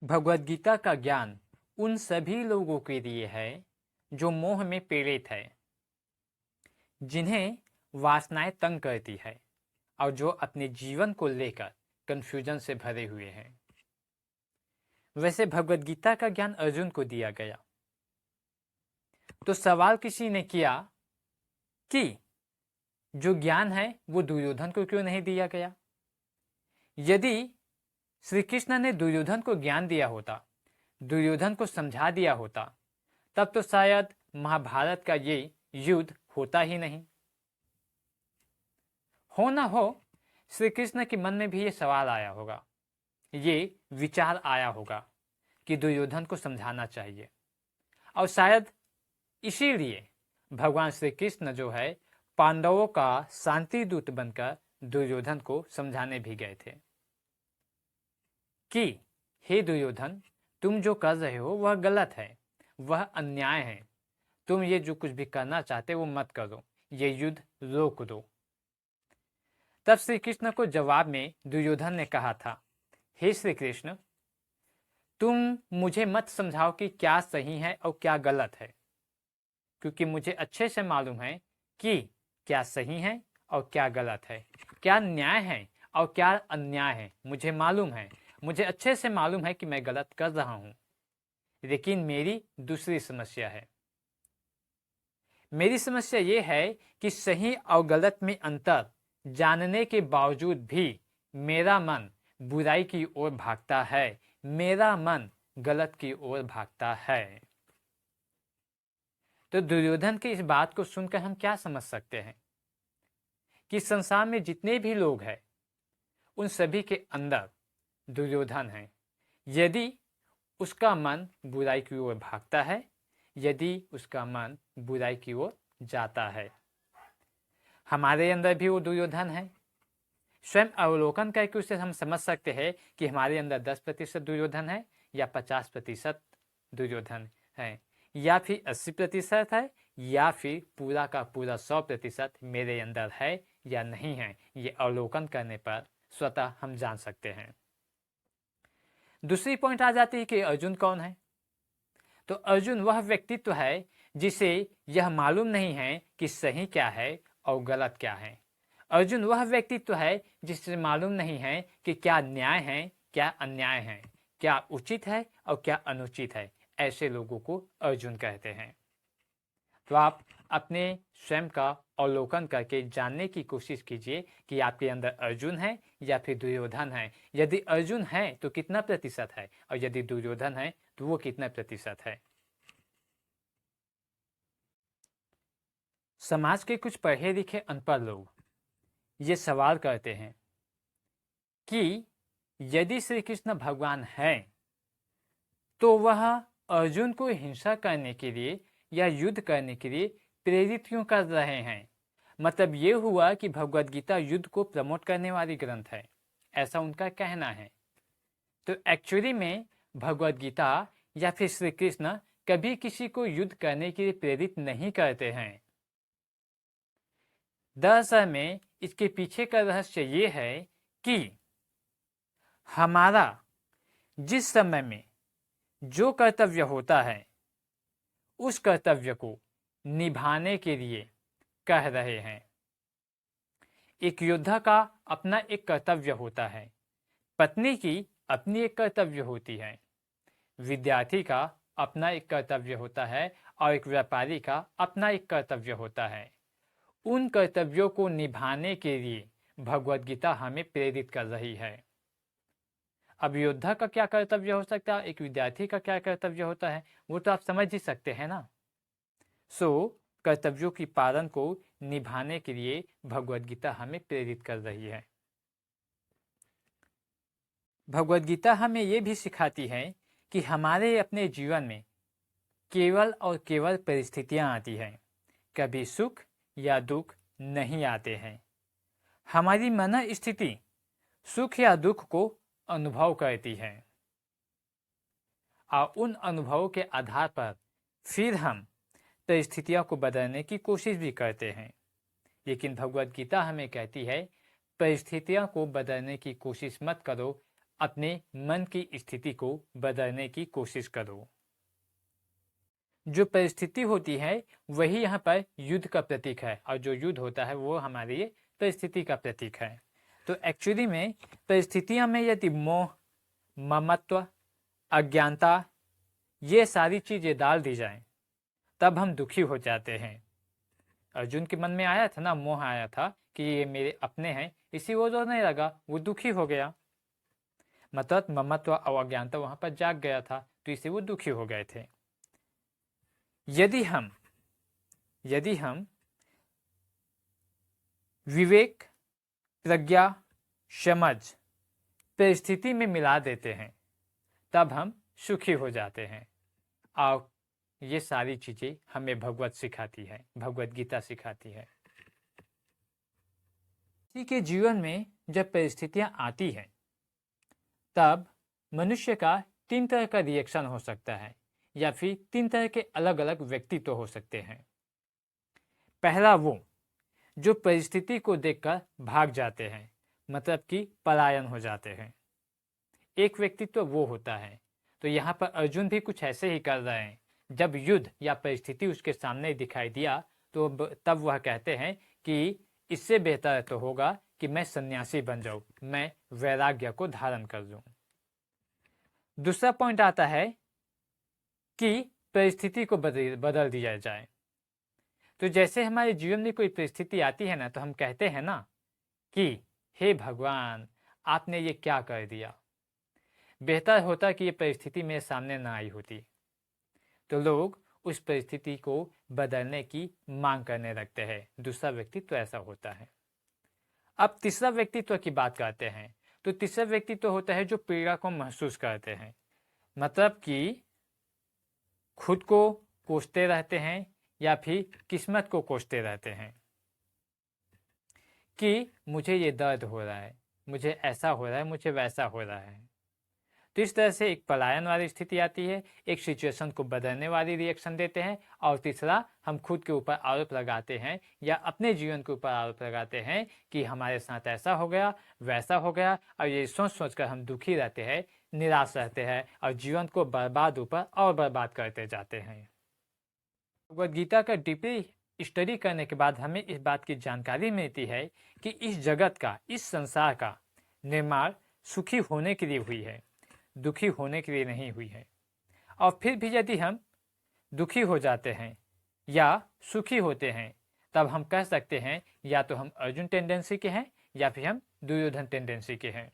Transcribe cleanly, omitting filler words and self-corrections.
भगवद गीता का ज्ञान उन सभी लोगों के लिए है जो मोह में पीड़ित है, जिन्हें वासनाएं तंग करती है और जो अपने जीवन को लेकर कंफ्यूजन से भरे हुए हैं। वैसे भगवद गीता का ज्ञान अर्जुन को दिया गया, तो सवाल किसी ने किया कि जो ज्ञान है वो दुर्योधन को क्यों नहीं दिया गया। यदि श्री कृष्ण ने दुर्योधन को ज्ञान दिया होता, दुर्योधन को समझा दिया होता, तब तो शायद महाभारत का ये युद्ध होता ही नहीं। हो ना हो श्री कृष्ण के मन में भी ये सवाल आया होगा, ये विचार आया होगा कि दुर्योधन को समझाना चाहिए, और शायद इसीलिए भगवान श्री कृष्ण जो है पांडवों का शांति दूत बनकर दुर्योधन को समझाने भी गए थे कि हे दुर्योधन, तुम जो कर रहे हो वह गलत है, वह अन्याय है, तुम ये जो कुछ भी करना चाहते वो मत करो, ये युद्ध रोक दो। तब श्री कृष्ण को जवाब में दुर्योधन ने कहा था, हे श्री कृष्ण, तुम मुझे मत समझाओ कि क्या सही है और क्या गलत है, क्योंकि मुझे अच्छे से मालूम है कि क्या सही है और क्या गलत है, क्या न्याय है और क्या अन्याय है। मुझे मालूम है, मुझे अच्छे से मालूम है कि मैं गलत कर रहा हूं। लेकिन मेरी दूसरी समस्या है। मेरी समस्या ये है कि सही और गलत में अंतर जानने के बावजूद भी मेरा मन बुराई की ओर भागता है, मेरा मन गलत की ओर भागता है। तो दुर्योधन की इस बात को सुनकर हम क्या समझ सकते हैं कि संसार में जितने भी लोग हैं उन सभी के अंदर दुर्योधन है। यदि उसका मन बुराई की ओर भागता है, यदि उसका मन बुराई की ओर जाता है। हमारे अंदर भी वो दुर्योधन है। स्वयं अवलोकन करके उसे हम समझ सकते हैं कि हमारे अंदर 10% दुर्योधन है या 50% दुर्योधन है, या फिर 80% है, या फिर पूरा का पूरा 100% मेरे अंदर है या नहीं है। ये अवलोकन करने पर स्वतः हम जान सकते हैं। दूसरी पॉइंट आ जाती है कि अर्जुन कौन है। तो अर्जुन वह व्यक्तित्व है जिसे यह मालूम नहीं है कि सही क्या है और गलत क्या है। अर्जुन वह व्यक्तित्व है जिसे मालूम नहीं है कि क्या न्याय है, क्या अन्याय है, क्या उचित है और क्या अनुचित है। ऐसे लोगों को अर्जुन कहते हैं। तो आप अपने स्वयं का अवलोकन करके जानने की कोशिश कीजिए कि आपके अंदर अर्जुन है या फिर दुर्योधन है। यदि अर्जुन है तो कितना प्रतिशत है, और यदि दुर्योधन है तो वो कितना प्रतिशत है। समाज के कुछ पढ़े लिखे अनपढ़ लोग ये सवाल करते हैं कि यदि श्री कृष्ण भगवान है तो वह अर्जुन को हिंसा करने के लिए या युद्ध करने के लिए प्रेरित क्यों कर रहे हैं। मतलब ये हुआ कि भगवद गीता युद्ध को प्रमोट करने वाली ग्रंथ है, ऐसा उनका कहना है। तो एक्चुअली में भगवद गीता या फिर श्री कृष्ण कभी किसी को युद्ध करने के लिए प्रेरित नहीं करते हैं। दरअसल में इसके पीछे का रहस्य ये है कि हमारा जिस समय में जो कर्तव्य होता है उस कर्तव्य को निभाने के लिए कह रहे हैं। एक योद्धा का अपना एक कर्तव्य होता है, पत्नी की अपनी एक कर्तव्य होती है, विद्यार्थी का अपना एक कर्तव्य होता है, और एक व्यापारी का अपना एक कर्तव्य होता है। उन कर्तव्यों को निभाने के लिए भगवद गीता हमें प्रेरित कर रही है। अब योद्धा का क्या कर्तव्य हो सकता है, एक विद्यार्थी का क्या कर्तव्य होता है, वो तो आप समझ ही सकते हैं ना। कर्तव्यों की पालन को निभाने के लिए भगवद गीता हमें प्रेरित कर रही है। भगवद गीता हमें ये भी सिखाती है कि हमारे अपने जीवन में केवल और केवल परिस्थितियां आती हैं, कभी सुख या दुख नहीं आते हैं। हमारी मन स्थिति सुख या दुख को अनुभव करती है, और उन अनुभवों के आधार पर फिर हम परिस्थितियों को बदलने की कोशिश भी करते हैं। लेकिन भगवद गीता हमें कहती है परिस्थितियों को बदलने की कोशिश मत करो, अपने मन की स्थिति को बदलने की कोशिश करो। जो परिस्थिति होती है वही यहाँ पर युद्ध का प्रतीक है, और जो युद्ध होता है वो हमारी परिस्थिति का प्रतीक है। तो एक्चुअली में परिस्थितियों में यदि मोह, ममत्व, अज्ञानता, ये सारी चीजें डाल दी जाएं, तब हम दुखी हो जाते हैं। अर्जुन के मन में आया था ना, मोह आया था कि ये मेरे अपने हैं, इसी वो रोने लगा, वो दुखी हो गया। मतलब ममत्व और अज्ञानता वहां पर जाग गया था, तो इसे वो दुखी हो गए थे। यदि हम विवेक, प्रज्ञा, समझ परिस्थिति में मिला देते हैं, तब हम सुखी हो जाते हैं। और ये सारी चीजें हमें भगवत सिखाती है, भगवत गीता सिखाती है। किसी के जीवन में जब परिस्थितियां आती हैं, तब मनुष्य का 3 तरह का रिएक्शन हो सकता है, या फिर 3 तरह के अलग अलग व्यक्तित्व हो सकते हैं। पहला वो जो परिस्थिति को देखकर भाग जाते हैं, मतलब कि पलायन हो जाते हैं। एक व्यक्तित्व वो होता है। तो यहाँ पर अर्जुन भी कुछ ऐसे ही कर रहे हैं। जब युद्ध या परिस्थिति उसके सामने दिखाई दिया, तो तब वह कहते हैं कि इससे बेहतर तो होगा कि मैं सन्यासी बन जाऊं, मैं वैराग्य को धारण कर लूं। दूसरा पॉइंट आता है कि परिस्थिति को बदल दिया जाए। तो जैसे हमारे जीवन में कोई परिस्थिति आती है ना, तो हम कहते हैं ना कि हे भगवान, आपने ये क्या कर दिया। बेहतर होता कि ये परिस्थिति मेरे सामने ना आई होती। तो लोग उस परिस्थिति को बदलने की मांग करने लगते हैं। दूसरा व्यक्तित्व ऐसा होता है। अब तीसरा व्यक्तित्व की बात करते हैं। तो तीसरा व्यक्तित्व होता है जो पीड़ा को महसूस करते हैं, मतलब कि खुद को कोसते रहते हैं या फिर किस्मत को कोसते रहते हैं कि मुझे ये दर्द हो रहा है, मुझे ऐसा हो रहा है, मुझे वैसा हो रहा है। तो इस तरह से एक पलायन वाली स्थिति आती है, एक सिचुएशन को बदलने वाली रिएक्शन देते हैं, और तीसरा हम खुद के ऊपर आरोप लगाते हैं या अपने जीवन के ऊपर आरोप लगाते हैं कि हमारे साथ ऐसा हो गया, वैसा हो गया, और ये सोच सोच कर हम दुखी रहते हैं, निराश रहते हैं, और जीवन को बर्बाद ऊपर और बर्बाद करते जाते हैं। भगवद गीता का डीपली स्टडी करने के बाद हमें इस बात की जानकारी मिलती है कि इस जगत का, इस संसार का निर्माण सुखी होने के लिए हुई है, दुखी होने के लिए नहीं हुई है। और फिर भी यदि हम दुखी हो जाते हैं या सुखी होते हैं, तब हम कह सकते हैं या तो हम अर्जुन टेंडेंसी के हैं या फिर हम दुर्योधन टेंडेंसी के हैं।